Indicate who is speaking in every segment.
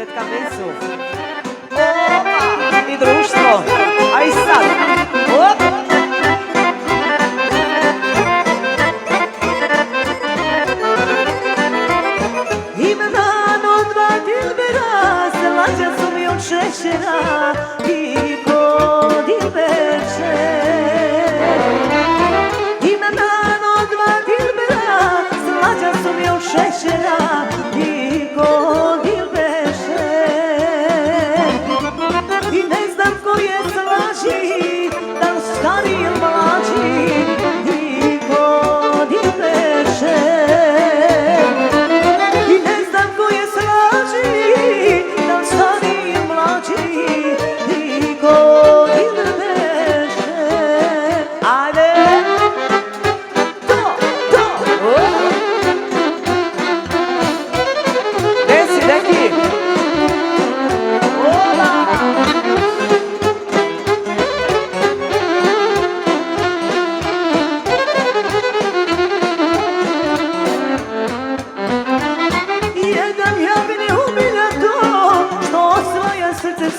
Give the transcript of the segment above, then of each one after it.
Speaker 1: tetka Misu. I društvo. A i sad.
Speaker 2: Ima dan od dva dilbera, slađa su mi od šećera i ko dilberče. Ima dan od dva dilbera, slađa su mi od šećera i ko dilberče. I ne znam ko je slađi, da li stari ili mlađi i ko dilberče.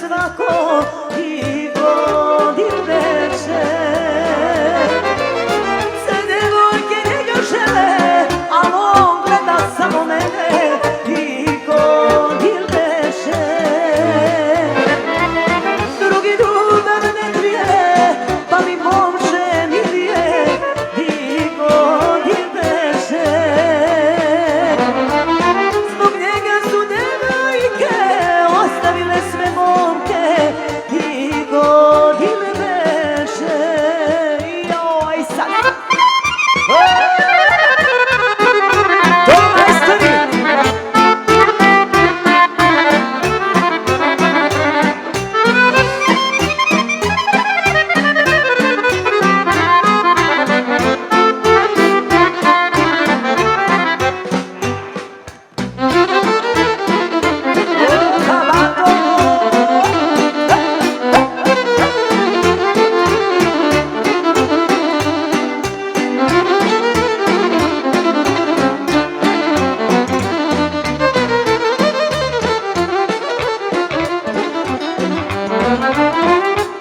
Speaker 2: Svako i godin veče sve devojke njega žele, al on gleda samo mene i godin veče. Drugi ljubav ne krije, pa mi momče milije i godin veče. Zbog njega su devojke ostavile sve momke i godine veše. Joj, sad to majstori.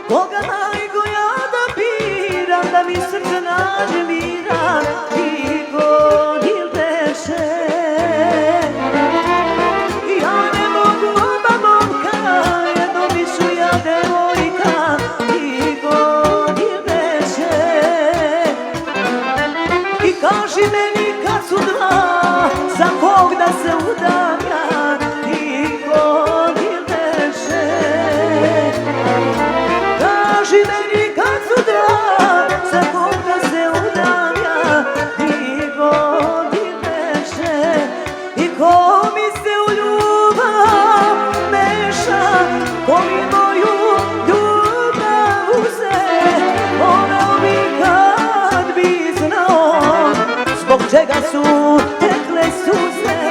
Speaker 2: Koga majko ja da biram, da mi srce nađe miran i godin veše. Ja ne mogu oba momka, jedno biću ja devojka i godin veše. I kaži meni kad su dva, za kog da se udavlja i godin veše. Kaži meni kad su dva, za kog da se udavlja i godin veše. I ko mi se u ljubav meša, ko mi moju ljubav uze, voleo bi kad bi znao zbog čega su tekle suze.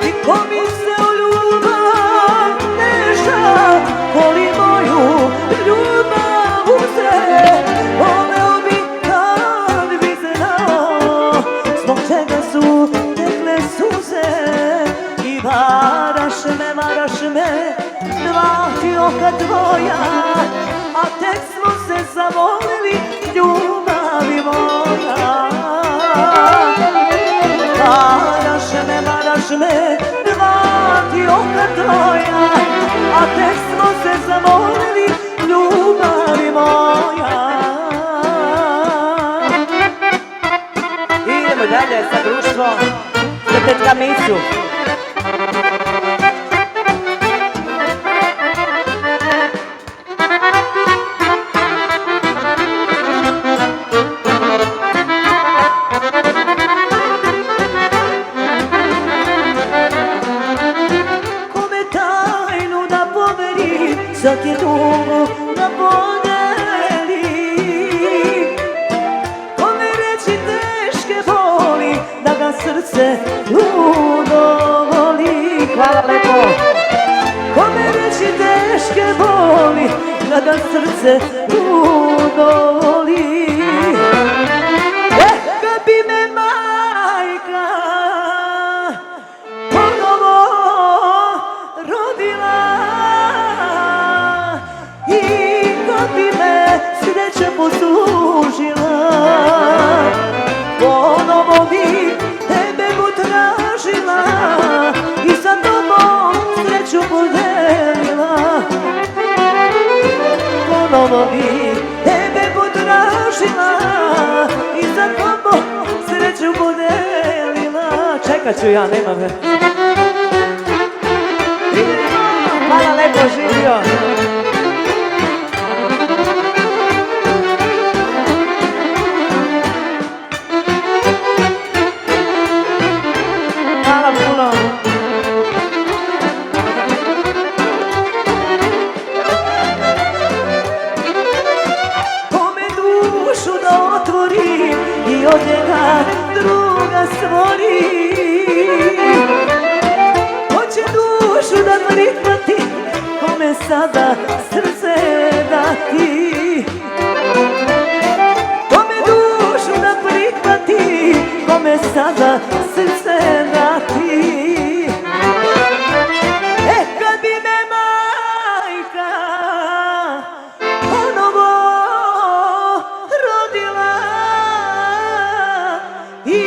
Speaker 2: I ko mi se u ljubav meša, ko li moju ljubav uze, voleo bi kad bi znao zbog čega su tekle suze. I varaš me, dva ti oka tvoja, a tek smo se zavolili, ljubavi moja. Varaš me, dva ti oka tvoja, a tek smo se zavolili, ljubavi moja.
Speaker 1: Idemo dalje sa društvom, sa tetka Misu.
Speaker 2: Sad je dugo da podeli, kome reći teške boli, da ga srce ludo voli.
Speaker 1: Hvala lepo.
Speaker 2: Kome reći teške boli, da ga srce ludo voli. Kad bi me majka ponovo
Speaker 1: čekat ću ja, nema me. Hvala, lepo živio. Hvala puno.
Speaker 2: Kome dušu da otvorim i od njega druga stvorim. Hoće dušu da prihvati, kome sada srce dati. Kome dušu da prihvati, kome sada srce dati. Kad bi me majka ponovo rodila i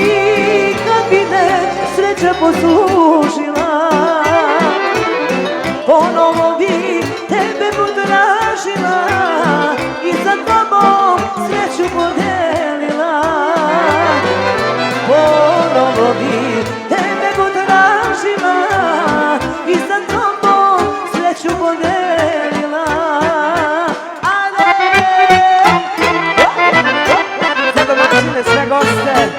Speaker 2: kad bi me sreća poslužila, ponovo bi tebe potražila i za tobom sreću podijelila. Ponovo bi tebe potražila i za tobom sreću podijelila.
Speaker 1: Za domaćine, sve goste.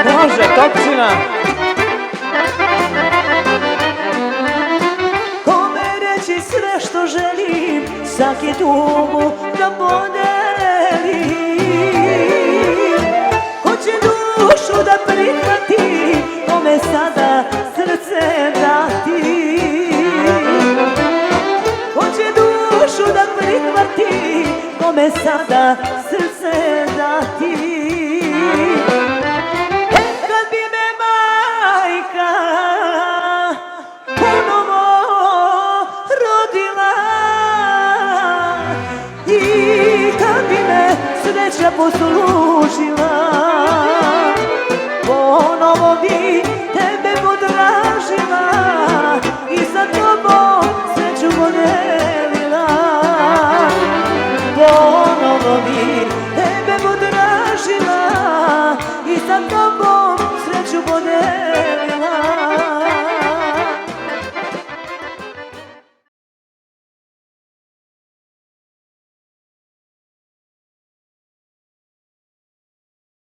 Speaker 1: Može, Topčina.
Speaker 2: Kome reći sve što želim, svaki tugu da podelim. Hoće dušu da prihvati, kome sada srce dati. Hoće dušu da prihvati, kome sada srce dati. Kad bi me majka ponovo rodila i kad bi me sreća poslužila,